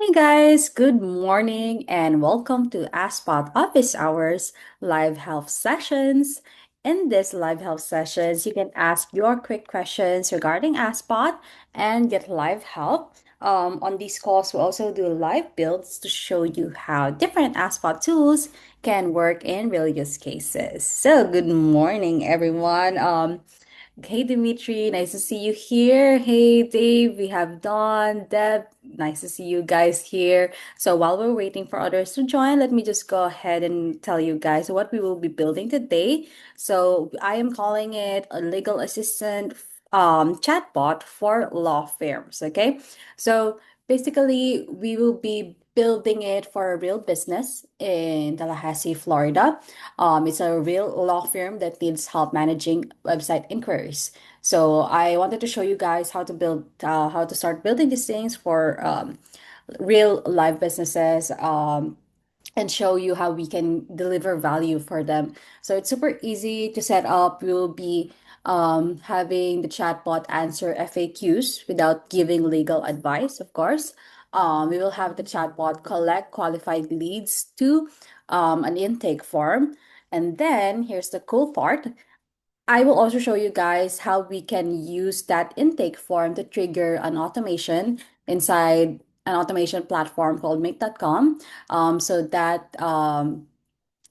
Hey guys, good morning and welcome to AskSpot Office Hours live health sessions. In this live health sessions, you can ask your quick questions regarding AskSpot and get live help. On these calls, we also do live builds to show you how different AskSpot tools can work in real use cases. So, good morning, everyone. Hey Dimitri, nice to see you here. Hey Dave, we have Dawn, Deb, nice to see you guys here. So while we're waiting for others to join, let me just go ahead and tell you guys what we will be building today. So I am calling it a legal assistant chatbot for law firms. Okay, so basically we will be building it for a real business in Tallahassee, Florida. It's a real law firm that needs help managing website inquiries. So I wanted to show you guys how to start building these things for real live businesses. And show you how we can deliver value for them. So it's super easy to set up. We'll be having the chatbot answer FAQs without giving legal advice, of course. We will have the chatbot collect qualified leads to an intake form. And then here's the cool part. I will also show you guys how we can use that intake form to trigger an automation inside an automation platform called make.com, so that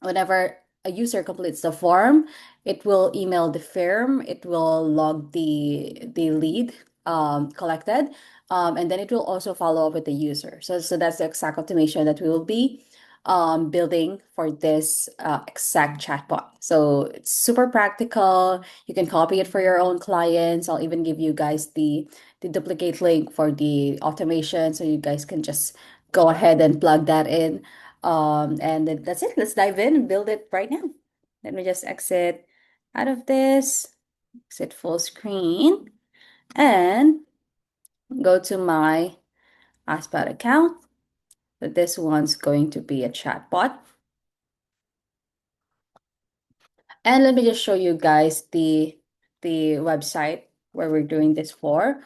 whenever a user completes the form, it will email the firm, it will log the lead collected, and then it will also follow up with the user. So that's the exact automation that we will be building for this exact chatbot. So it's super practical. You can copy it for your own clients. I'll even give you guys the duplicate link for the automation, so you guys can just go ahead and plug that in. And then that's it. Let's dive in and build it right now. Let me just exit out of this, exit full screen, and go to my AskSpot account. But this one's going to be a chatbot. And let me just show you guys the website where we're doing this for.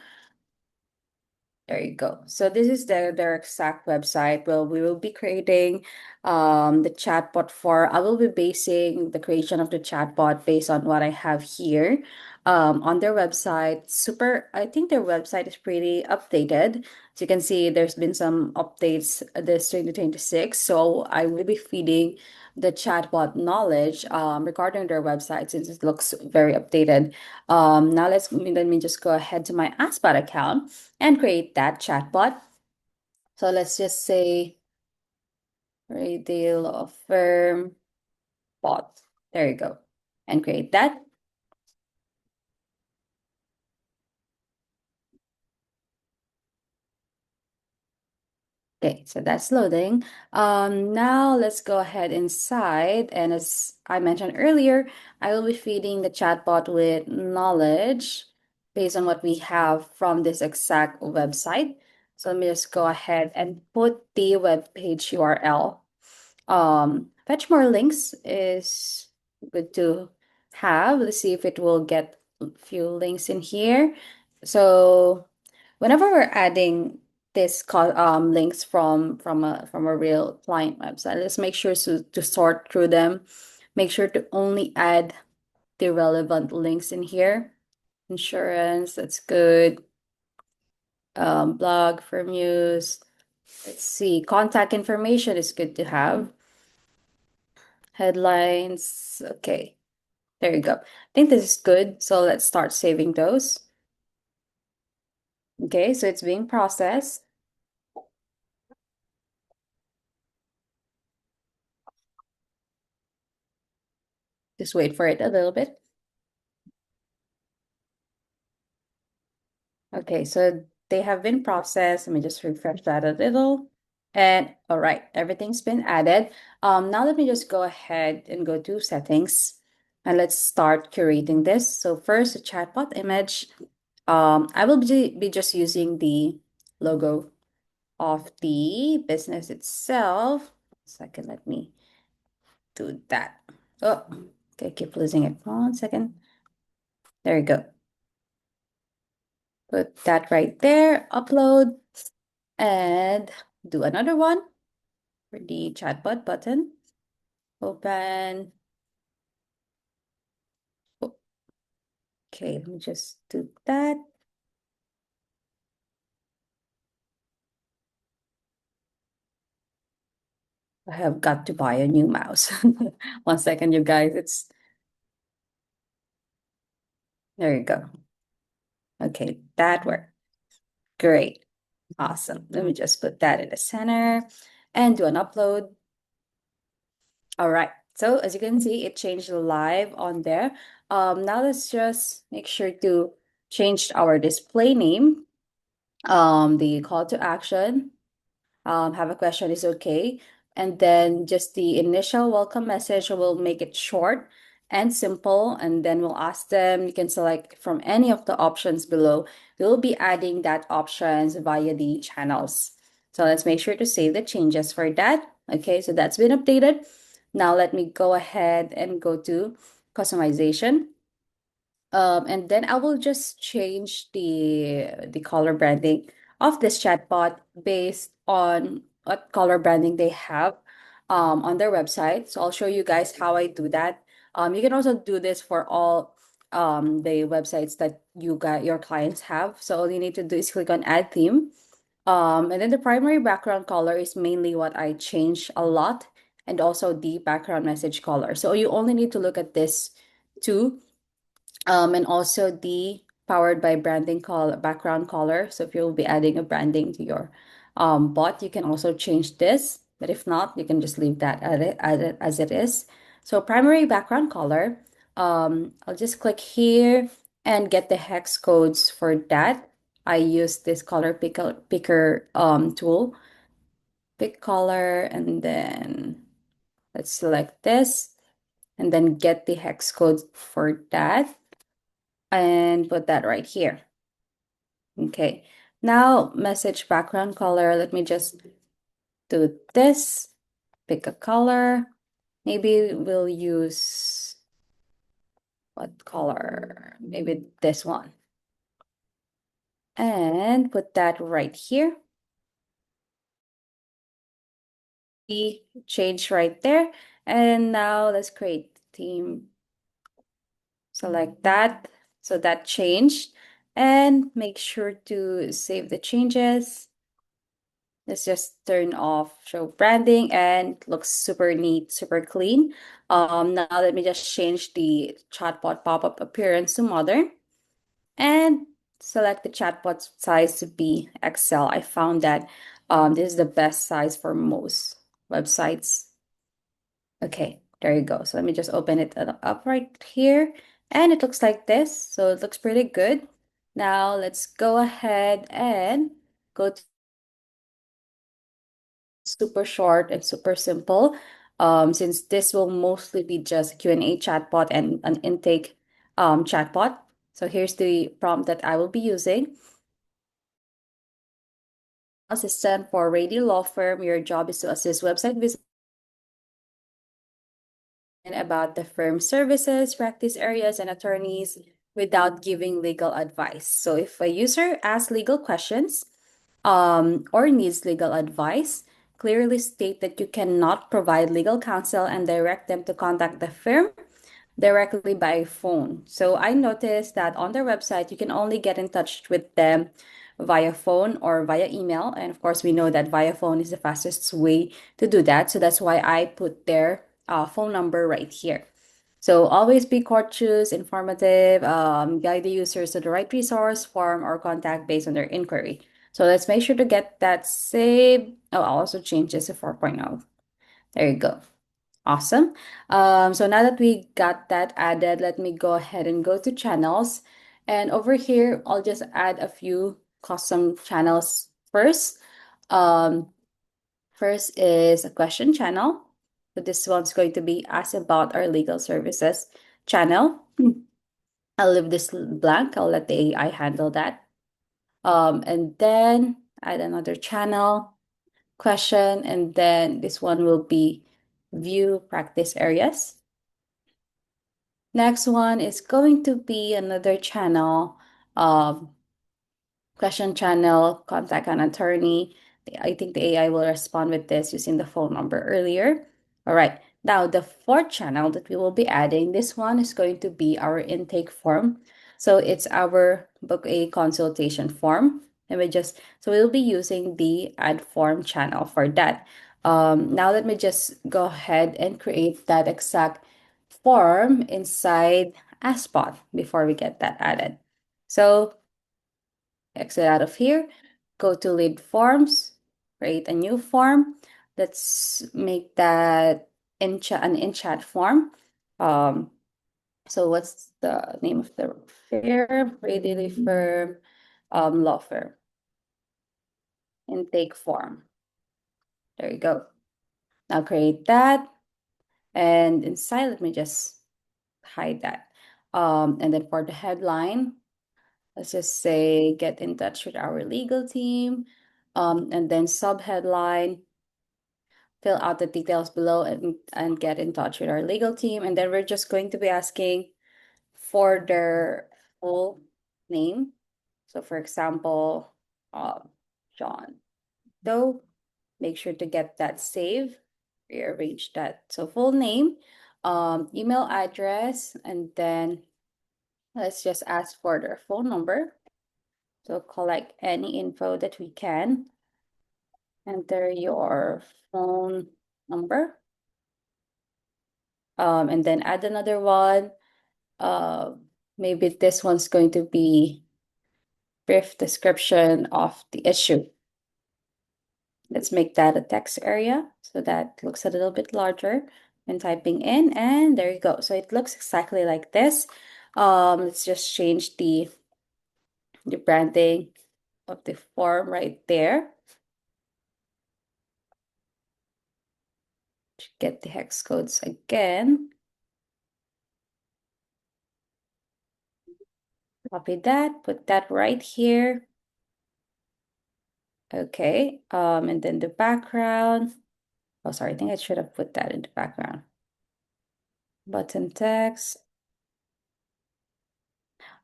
There you go. So this is their exact website. Well, we will be creating the chatbot for. I will be basing the creation of the chatbot based on what I have here on their website. Super, I think their website is pretty updated. As you can see, there's been some updates this 2026. So I will be feeding the chatbot knowledge regarding their website since it looks very updated. Now let me just go ahead to my AskSpot account and create that chatbot. So let's just say retail of firm bot. There you go. And create that. Okay, so that's loading. Now let's go ahead inside. And as I mentioned earlier, I will be feeding the chatbot with knowledge based on what we have from this exact website. So let me just go ahead and put the web page URL. Fetch more links is good to have. Let's see if it will get a few links in here. So whenever we're adding links from a real client website, let's make sure to sort through them. Make sure to only add the relevant links in here. Insurance, that's good. Blog for news. Let's see. Contact information is good to have. Headlines. Okay, there you go. I think this is good. So let's start saving those. Okay, so it's being processed. Just wait for it a little bit. Okay, so they have been processed. Let me just refresh that a little. And all right, everything's been added. Now let me just go ahead and go to settings and let's start curating this. So first, the chatbot image. I will be just using the logo of the business itself. Second, let me do that. Oh, okay, keep losing it. 1 second. There you go. Put that right there, upload, and do another one for the chatbot button. Open. Oh, okay, let me just do that. I have got to buy a new mouse. One second, you guys. There you go. Okay, that worked. Great. Awesome. Let me just put that in the center and do an upload. All right. So as you can see, it changed live on there. Now let's just make sure to change our display name, the call to action, have a question is okay. And then just the initial welcome message, will make it short and simple. And then we'll ask them, you can select from any of the options below. We'll be adding that options via the channels. So let's make sure to save the changes for that. Okay, so that's been updated. Now let me go ahead and go to customization. And then I will just change the color branding of this chatbot based on what color branding they have on their website. So I'll show you guys how I do that. You can also do this for all the websites that you got your clients have. So all you need to do is click on Add Theme. And then the primary background color is mainly what I change a lot, and also the background message color. So you only need to look at this two, and also the powered by branding call background color. So if you'll be adding a branding to your bot, you can also change this. But if not, you can just leave that as it is. So primary background color, I'll just click here and get the hex codes for that. I use this color picker tool. Pick color, and then let's select this and then get the hex code for that and put that right here. Okay, now message background color. Let me just do this, pick a color. Maybe we'll use what color? Maybe this one. And put that right here. The change right there. And now let's create theme. Select that. So that changed. And make sure to save the changes. Let's just turn off show branding, and it looks super neat, super clean. Now let me just change the chatbot pop-up appearance to modern and select the chatbot size to be XL. I found that this is the best size for most websites. Okay, there you go. So let me just open it up right here. And it looks like this. So it looks pretty good. Now let's go ahead and go to super short and super simple. Since this will mostly be just Q&A chatbot and an intake chatbot. So here's the prompt that I will be using. Assistant for radio law firm. Your job is to assist website visitors about the firm's services, practice areas, and attorneys without giving legal advice. So if a user asks legal questions or needs legal advice, clearly state that you cannot provide legal counsel and direct them to contact the firm directly by phone. So I noticed that on their website, you can only get in touch with them via phone or via email. And of course, we know that via phone is the fastest way to do that. So that's why I put their phone number right here. So always be courteous, informative, guide the users to the right resource, form, or contact based on their inquiry. So let's make sure to get that saved. Oh, I'll also change this to 4.0. There you go. Awesome. So now that we got that added, let me go ahead and go to channels. And over here, I'll just add a few custom channels first. Um, First is a question channel. So this one's going to be Ask About Our Legal Services channel. I'll leave this blank. I'll let the AI handle that. And then add another channel question, and then this one will be view practice areas. Next one is going to be another channel, question channel, contact an attorney. I think the AI will respond with this using the phone number earlier. All right. Now, the fourth channel that we will be adding, this one is going to be our intake form. So it's our book a consultation form. And so we'll be using the add form channel for that. Now let me just go ahead and create that exact form inside AskSpot before we get that added. So exit out of here, go to lead forms, create a new form. Let's make that an in chat form. Um, so what's the name of the firm? Readily firm, law firm. Intake form. There you go. Now create that, and inside, let me just hide that. And then for the headline, let's just say get in touch with our legal team. And then subheadline, fill out the details below and get in touch with our legal team. And then we're just going to be asking for their full name. So for example, John Doe, make sure to get that saved, rearrange that. So full name, email address, and then let's just ask for their phone number. So collect any info that we can. Enter your phone number. And then add another one. Uh, Maybe this one's going to be brief description of the issue. Let's make that a text area so that looks a little bit larger when typing in. And there you go. So it looks exactly like this. Let's just change the branding of the form right there. Get the hex codes again. Copy that, put that right here. Okay, and then the background. Oh, sorry, I think I should have put that in the background. Button text.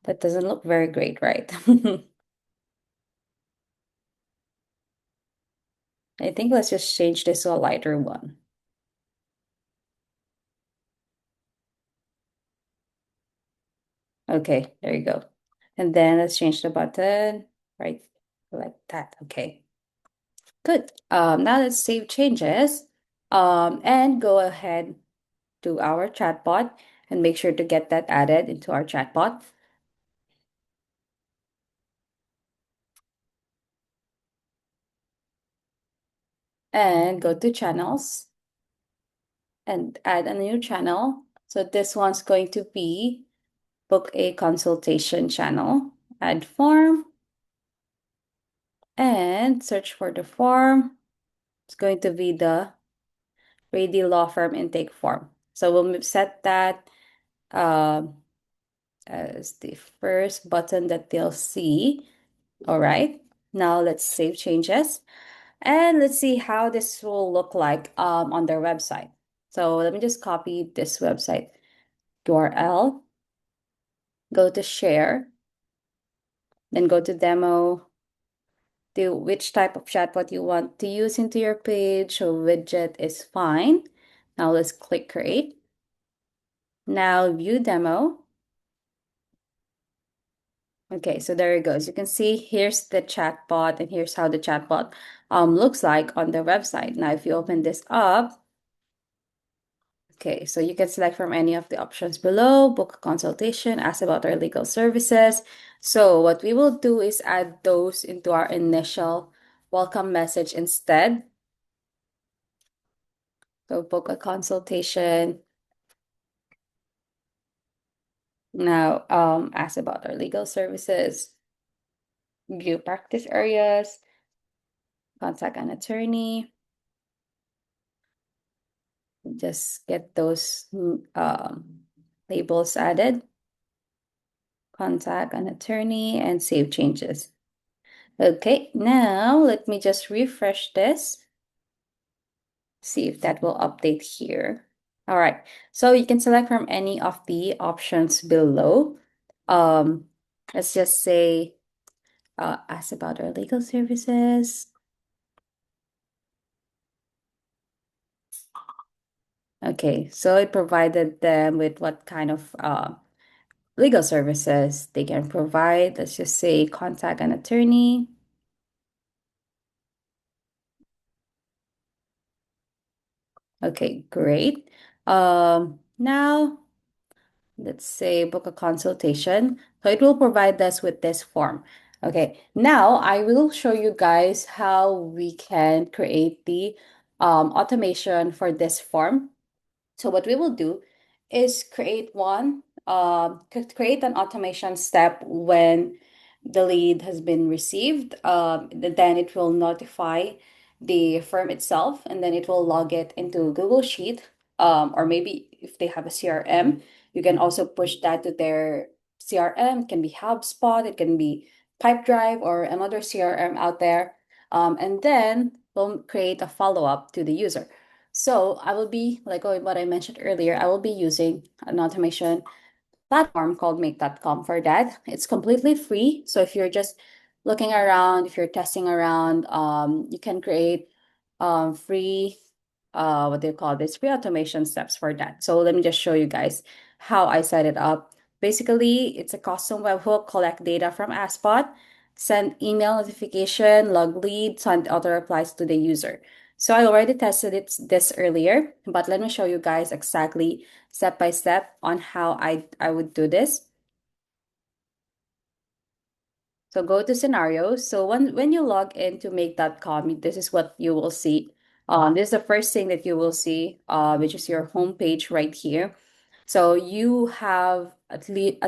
That doesn't look very great, right? I think let's just change this to a lighter one. Okay, there you go. And then let's change the button, right? Like that. Okay, good. Now let's save changes. And go ahead to our chatbot and make sure to get that added into our chatbot. And go to channels and add a new channel. So this one's going to be book a consultation channel. Add form and search for the form. It's going to be the Brady Law Firm intake form. So we'll set that as the first button that they'll see. All right. Now let's save changes and let's see how this will look like on their website. So let me just copy this website URL, go to share, then go to demo, do which type of chatbot you want to use into your page. So widget is fine. Now let's click create. Now view demo. Okay, so there it goes. You can see here's the chatbot and here's how the chatbot looks like on the website. Now if you open this up, okay, so you can select from any of the options below, book a consultation, ask about our legal services. So what we will do is add those into our initial welcome message instead. So book a consultation. Now ask about our legal services, view practice areas, contact an attorney. Just get those labels added. Contact an attorney and save changes. Okay, now let me just refresh this. See if that will update here. All right, so you can select from any of the options below. Let's just say ask about our legal services. Okay, so it provided them with what kind of legal services they can provide. Let's just say contact an attorney. Okay, great. Now let's say book a consultation. So it will provide us with this form. Okay, now I will show you guys how we can create the automation for this form. So what we will do is create an automation step when the lead has been received. Then it will notify the firm itself, and then it will log it into Google Sheet. Or maybe if they have a CRM, you can also push that to their CRM. It can be HubSpot, it can be Pipedrive, or another CRM out there. And then we'll create a follow-up to the user. So I will be, like what I mentioned earlier, I will be using an automation platform called Make.com for that. It's completely free. So if you're just looking around, if you're testing around, you can create free, what do you call this? Free automation steps for that. So let me just show you guys how I set it up. Basically, it's a custom webhook, collect data from AskSpot, send email notification, log lead, send auto replies to the user. So I already tested this earlier, but let me show you guys exactly step by step on how I would do this. So go to scenarios. So when you log into make.com, this is what you will see. This is the first thing that you will see, which is your homepage right here. So you have at least,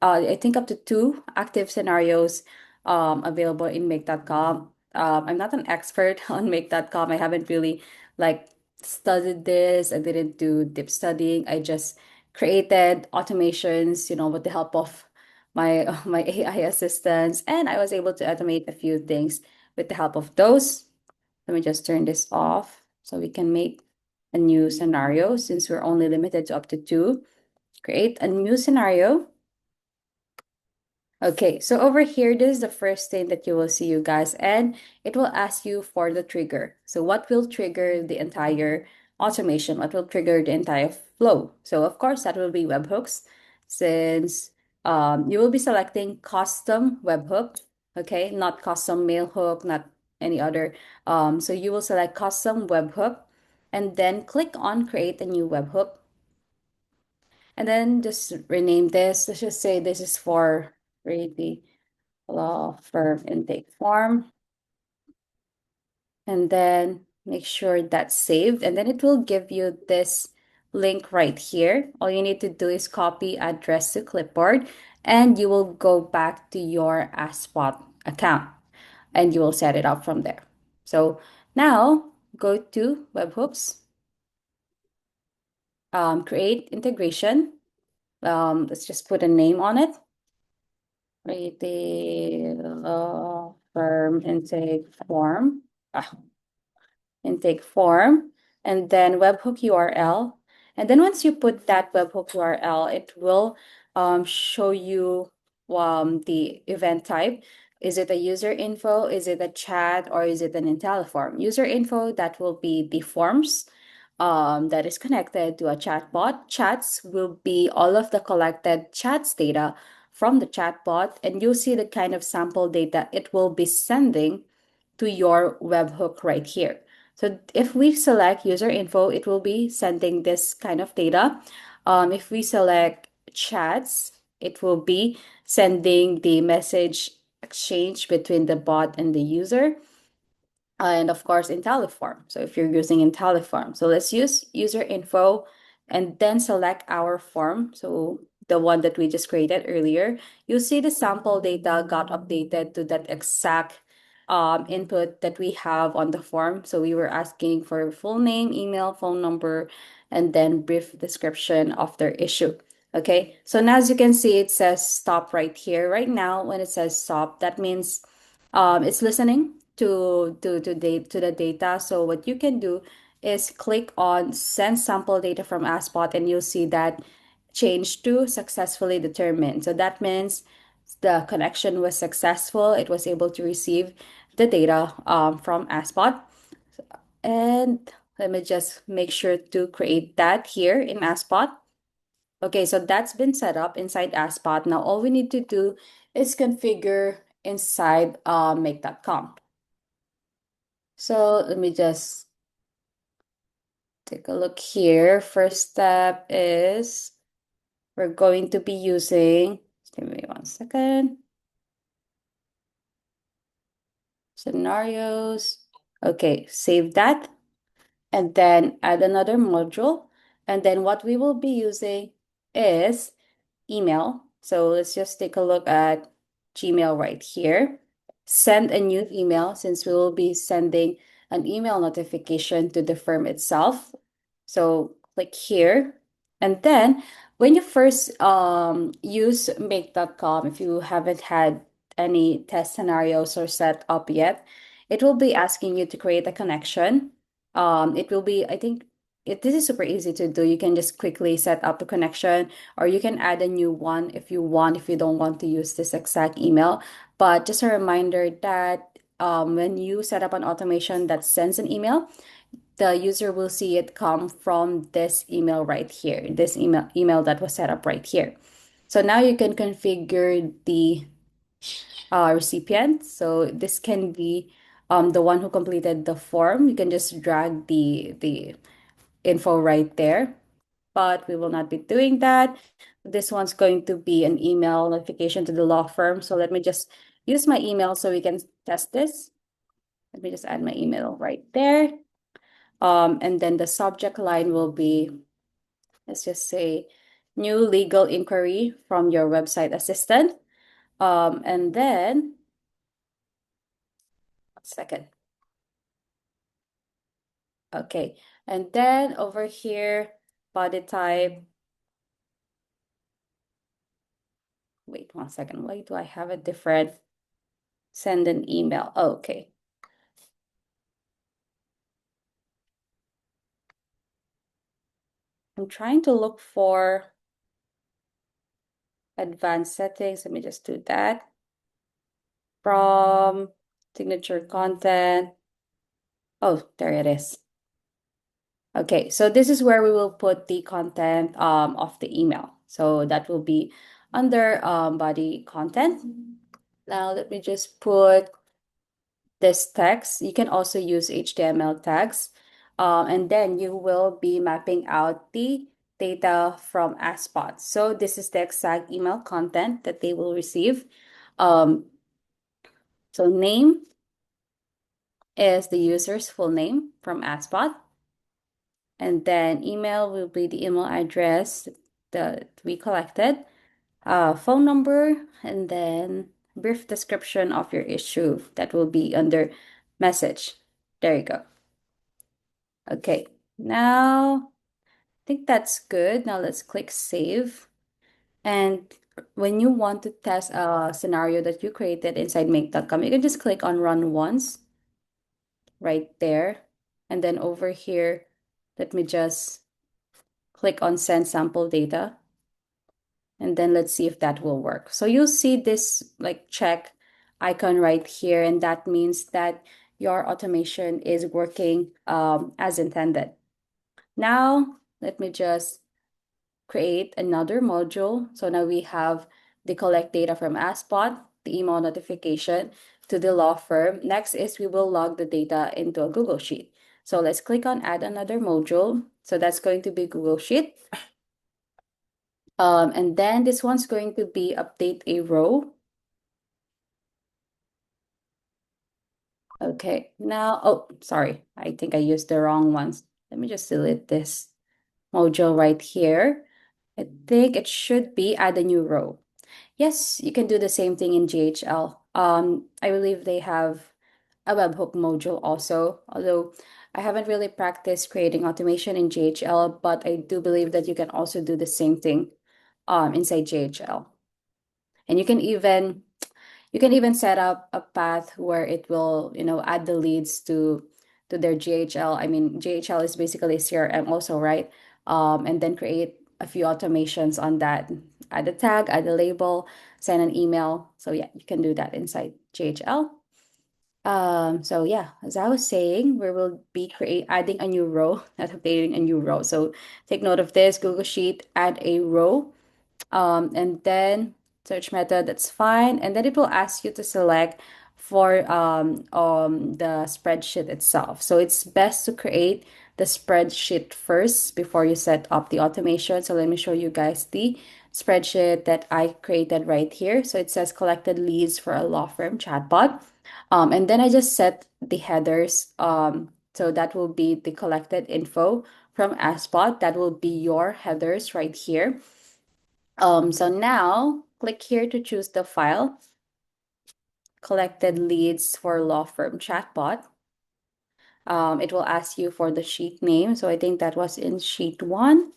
I think, up to two active scenarios available in make.com. I'm not an expert on make.com. I haven't really like studied this. I didn't do deep studying. I just created automations, with the help of my my AI assistants, and I was able to automate a few things with the help of those. Let me just turn this off so we can make a new scenario since we're only limited to up to two. Create a new scenario. Okay, so over here, this is the first thing that you will see, you guys, and it will ask you for the trigger. So what will trigger the entire automation? What will trigger the entire flow? So of course, that will be webhooks, since you will be selecting custom webhook, okay, not custom mail hook, not any other. So you will select custom webhook, and then click on create a new webhook. And then just rename this. Let's just say this is for the law firm intake form. And then make sure that's saved. And then it will give you this link right here. All you need to do is copy address to clipboard, and you will go back to your AskSpot account and you will set it up from there. So now go to webhooks, create integration. Let's just put a name on it. Retail firm intake form, and then webhook URL. And then once you put that webhook URL, it will show you the event type. Is it a user info? Is it a chat? Or is it an IntelliForm? User info, that will be the forms that is connected to a chatbot. Chats will be all of the collected chats data from the chatbot, and you'll see the kind of sample data it will be sending to your webhook right here. So if we select user info, it will be sending this kind of data. If we select chats, it will be sending the message exchange between the bot and the user. And of course, IntelliForm. So if you're using IntelliForm, so let's use user info and then select our form. So the one that we just created earlier, you'll see the sample data got updated to that exact input that we have on the form. So we were asking for full name, email, phone number, and then brief description of their issue. Okay, so now as you can see, it says stop right here. Right now, when it says stop, that means it's listening to the data. So what you can do is click on send sample data from AskSpot, and you'll see that change to successfully determined. So that means the connection was successful. It was able to receive the data from AskSpot. And let me just make sure to create that here in AskSpot. Okay, so that's been set up inside AskSpot. Now all we need to do is configure inside make.com. So let me just take a look here. First step is we're going to be using, give me 1 second, scenarios. Okay, save that and then add another module. And then what we will be using is email. So let's just take a look at Gmail right here. Send a new email since we will be sending an email notification to the firm itself. So click here. And then when you first use make.com, if you haven't had any test scenarios or set up yet, it will be asking you to create a connection. It will be, I think, this is super easy to do. You can just quickly set up a connection or you can add a new one if you want, if you don't want to use this exact email. But just a reminder that when you set up an automation that sends an email, the user will see it come from this email right here, this email that was set up right here. So now you can configure the recipient. So this can be the one who completed the form. You can just drag the info right there, but we will not be doing that. This one's going to be an email notification to the law firm. So let me just use my email so we can test this. Let me just add my email right there. And then the subject line will be, let's just say, new legal inquiry from your website assistant. And then, 1 second. Okay. And then over here, body type. Wait 1 second. Why do I have a different send an email? Oh, okay. I'm trying to look for advanced settings. Let me just do that. From signature content. Oh, there it is. Okay, so this is where we will put the content of the email. So that will be under body content. Now let me just put this text. You can also use HTML tags. And then you will be mapping out the data from AskSpot. So this is the exact email content that they will receive. So name is the user's full name from AskSpot. And then email will be the email address that we collected. Phone number, and then brief description of your issue that will be under message. There you go. Okay, now I think that's good. Now let's click save. And when you want to test a scenario that you created inside make.com, you can just click on run once right there. And then over here, let me just click on send sample data. And then let's see if that will work. So you'll see this like check icon right here, and that means that your automation is working as intended. Now, let me just create another module. So now we have the collect data from AskSpot, the email notification to the law firm. Next is we will log the data into a Google Sheet. So let's click on add another module. So that's going to be Google Sheet. And then this one's going to be update a row. Okay, now, oh, sorry. I think I used the wrong ones. Let me just delete this module right here. I think it should be add a new row. Yes, you can do the same thing in GHL. I believe they have a webhook module also, although I haven't really practiced creating automation in GHL, but I do believe that you can also do the same thing inside GHL. And you can even set up a path where it will, add the leads to their GHL. I mean, GHL is basically CRM also, right? And then create a few automations on that. Add a tag, add a label, send an email. So yeah, you can do that inside GHL. So yeah, as I was saying, we will be create adding a new row, not updating a new row. So take note of this, Google Sheet, add a row, and then search method, that's fine. And then it will ask you to select for the spreadsheet itself. So it's best to create the spreadsheet first before you set up the automation. So let me show you guys the spreadsheet that I created right here. So it says collected leads for a law firm chatbot. And then I just set the headers. So that will be the collected info from AskSpot. That will be your headers right here. So now click here to choose the file, collected leads for law firm chatbot. It will ask you for the sheet name. So I think that was in sheet one.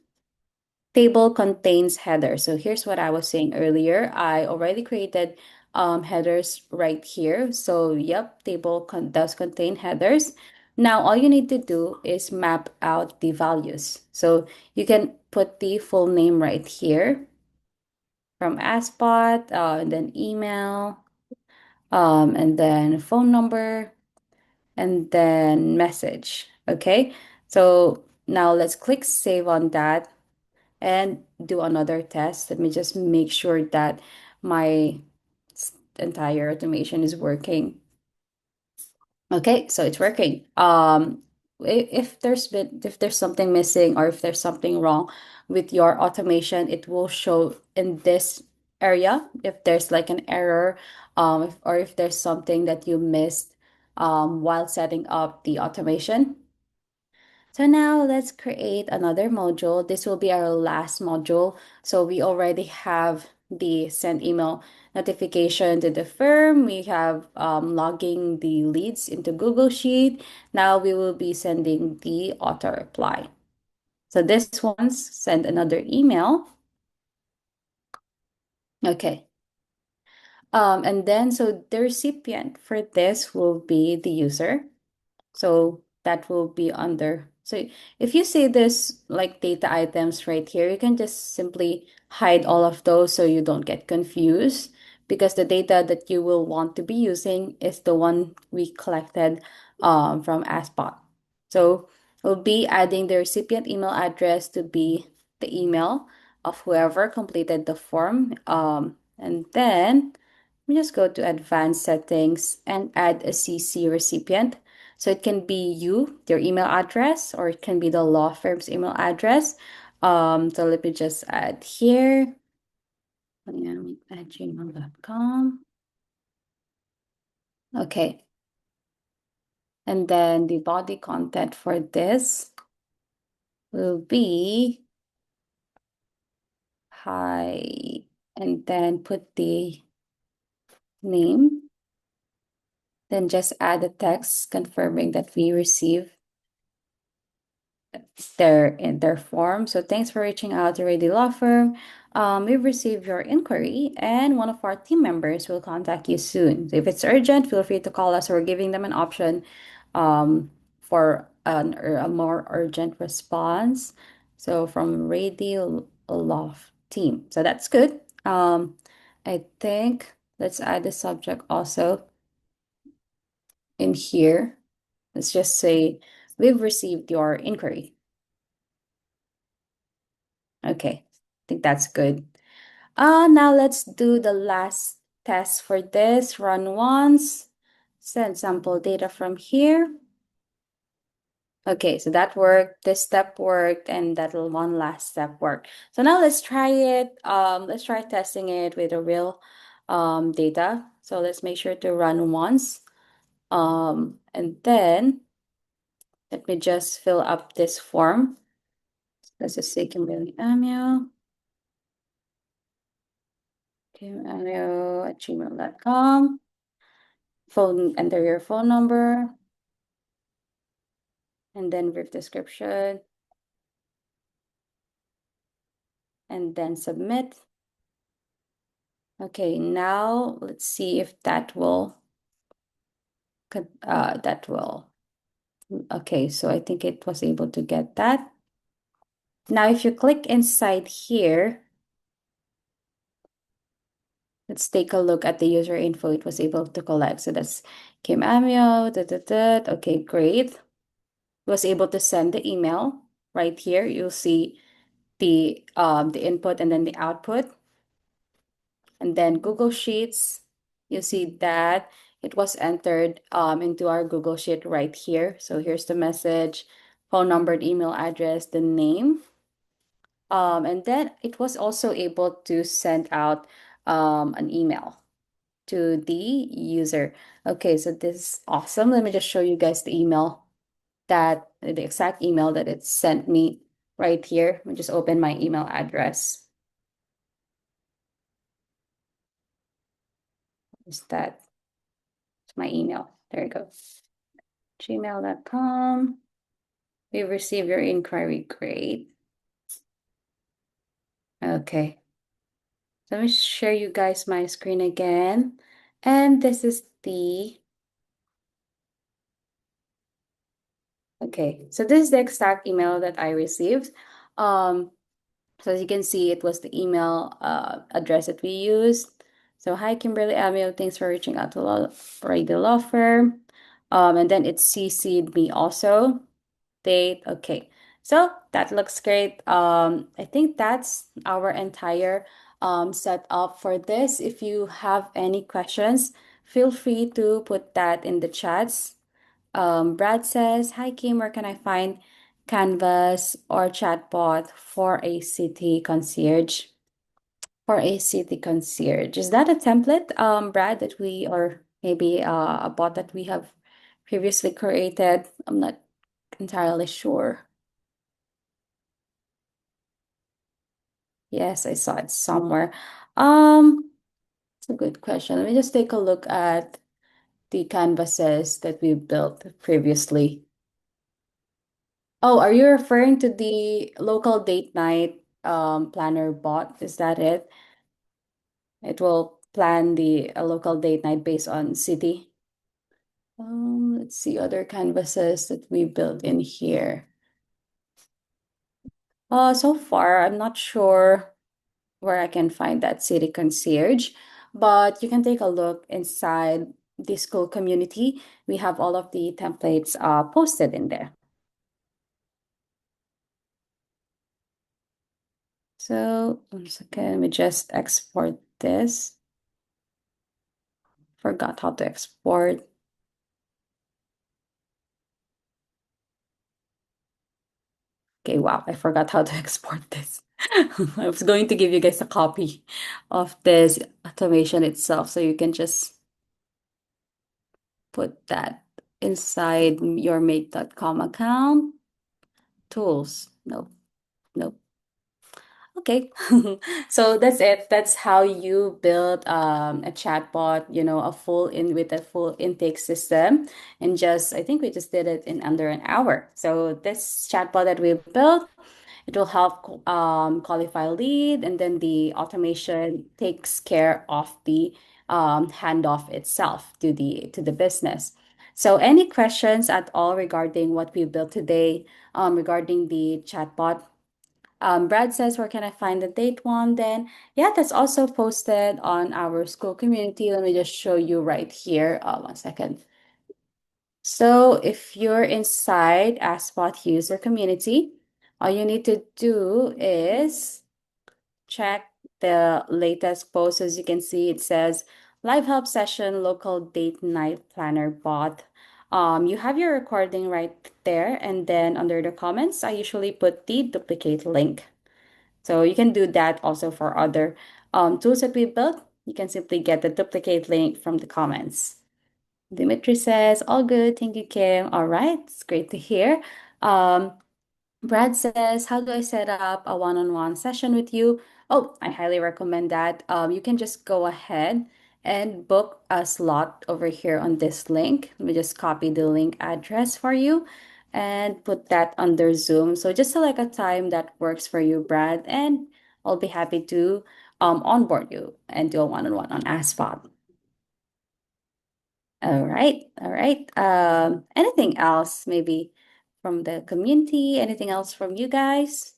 Table contains header. So here's what I was saying earlier. I already created headers right here. So yep, does contain headers. Now all you need to do is map out the values. So you can put the full name right here from AskBot, and then email, and then phone number, and then message. Okay, so now let's click save on that and do another test. Let me just make sure that my entire automation is working. Okay, so it's working. If there's something missing or if there's something wrong with your automation, it will show in this area. If there's like an error, or if there's something that you missed while setting up the automation. So now let's create another module. This will be our last module. So we already have the send email notification to the firm. We have logging the leads into Google Sheet. Now we will be sending the auto reply. So this one's send another email. Okay. And then so the recipient for this will be the user. So that will be under. So if you see this like data items right here, you can just simply hide all of those so you don't get confused because the data that you will want to be using is the one we collected from AskBot. So we'll be adding the recipient email address to be the email of whoever completed the form. And then we just go to advanced settings and add a CC recipient. So it can be you, your email address, or it can be the law firm's email address. So let me just add here, at gmail.com. Okay. And then the body content for this will be hi, and then put the name, then just add a text confirming that we receive their form. So thanks for reaching out to Rady Law Firm. We've received your inquiry, and one of our team members will contact you soon. So if it's urgent, feel free to call us. We're giving them an option for a more urgent response. So from Rady Law team. So that's good. I think let's add the subject also in here. Let's just say we've received your inquiry. Okay, I think that's good. Now let's do the last test for this. Run once, send sample data from here. Okay, so that worked, this step worked, and that one last step worked. So now let's try it. Let's try testing it with a real data. So let's make sure to run once. And then let me just fill up this form. Let's just say Kimberly Amio. Kimberly@gmail.com. Enter your phone number, and then brief description, and then submit. Okay, now let's see if that will, okay, so I think it was able to get that. Now, if you click inside here, Let's take a look at the user info it was able to collect. So that's Kim Amio. Okay, great. Was able to send the email right here. You'll see the input and then the output. And then Google Sheets, you see that it was entered into our Google Sheet right here. So here's the message, phone number, email address, the name. And then it was also able to send out an email to the user. Okay, so this is awesome. Let me just show you guys the email the exact email that it sent me right here. Let me just open my email address. Is that it's my email? There it goes. gmail.com. We received your inquiry. Great. Okay. So let me share you guys my screen again. And this is okay. So this is the exact email that I received. Um, so as you can see, it was the email address that we used. So hi, Kimberly Amio. Thanks for reaching out to the law firm. And then it CC'd me also. Date. Okay. So that looks great. I think that's our entire setup for this. If you have any questions, feel free to put that in the chats. Brad says, hi Kim, where can I find Canvas or Chatbot for a city concierge? For a city concierge. Is that a template, Brad, that we or maybe a bot that we have previously created? I'm not entirely sure. Yes, I saw it somewhere. It's a good question. Let me just take a look at the canvases that we built previously. Oh, are you referring to the local date night planner bot? Is that it? It will plan the a local date night based on city. Let's see other canvases that we built in here. So far, I'm not sure where I can find that city concierge, but you can take a look inside the school community. We have all of the templates posted in there. So, one second, let me just export this. Forgot how to export. Okay, wow, I forgot how to export this. I was going to give you guys a copy of this automation itself, so you can just put that inside your mate.com account. Tools. Nope, nope. Okay. So that's it. That's how you build a chatbot, a full in with a full intake system. And just, I think we just did it in under an hour. So this chatbot that we built, it will help qualify lead, and then the automation takes care of the handoff itself to the business. So any questions at all regarding what we built today, regarding the chatbot? Brad says, where can I find the date one? Then, yeah, that's also posted on our school community. Let me just show you right here. One second. So if you're inside AskSpot user community, all you need to do is check the latest post. As you can see, it says live help session, local date night planner bot. You have your recording right there. And then under the comments, I usually put the duplicate link. So you can do that also for other tools that we built. You can simply get the duplicate link from the comments. Dimitri says, all good. Thank you, Kim. All right. It's great to hear. Um, Brad says, how do I set up a one-on-one session with you? Oh, I highly recommend that. You can just go ahead and book a slot over here on this link. Let me just copy the link address for you and put that under Zoom. So just select a time that works for you, Brad, and I'll be happy to onboard you and do a one-on-one on AskSpot. All right, all right. Anything else maybe from the community? Anything else from you guys?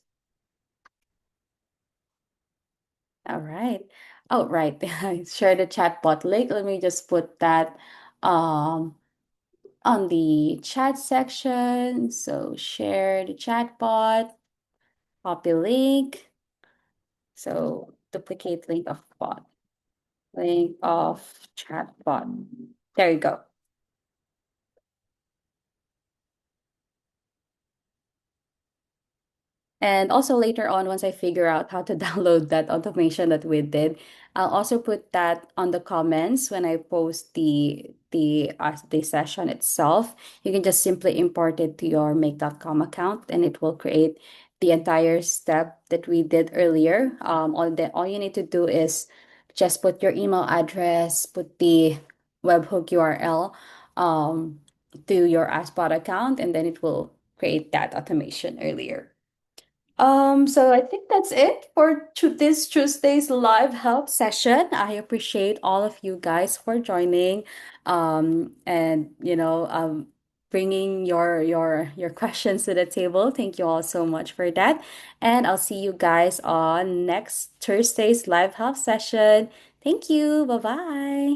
All right. Oh, right. I shared the chatbot link. Let me just put that um on the chat section. So share the chatbot, copy link. So duplicate link of chatbot. There you go. And also later on, once I figure out how to download that automation that we did, I'll also put that on the comments when I post the session itself. You can just simply import it to your make.com account and it will create the entire step that we did earlier. All you need to do is just put your email address, put the webhook URL to your AskSpot account, and then it will create that automation earlier. So I think that's it for this Tuesday's live help session. I appreciate all of you guys for joining, and bringing your questions to the table. Thank you all so much for that, and I'll see you guys on next Thursday's live help session. Thank you. Bye bye.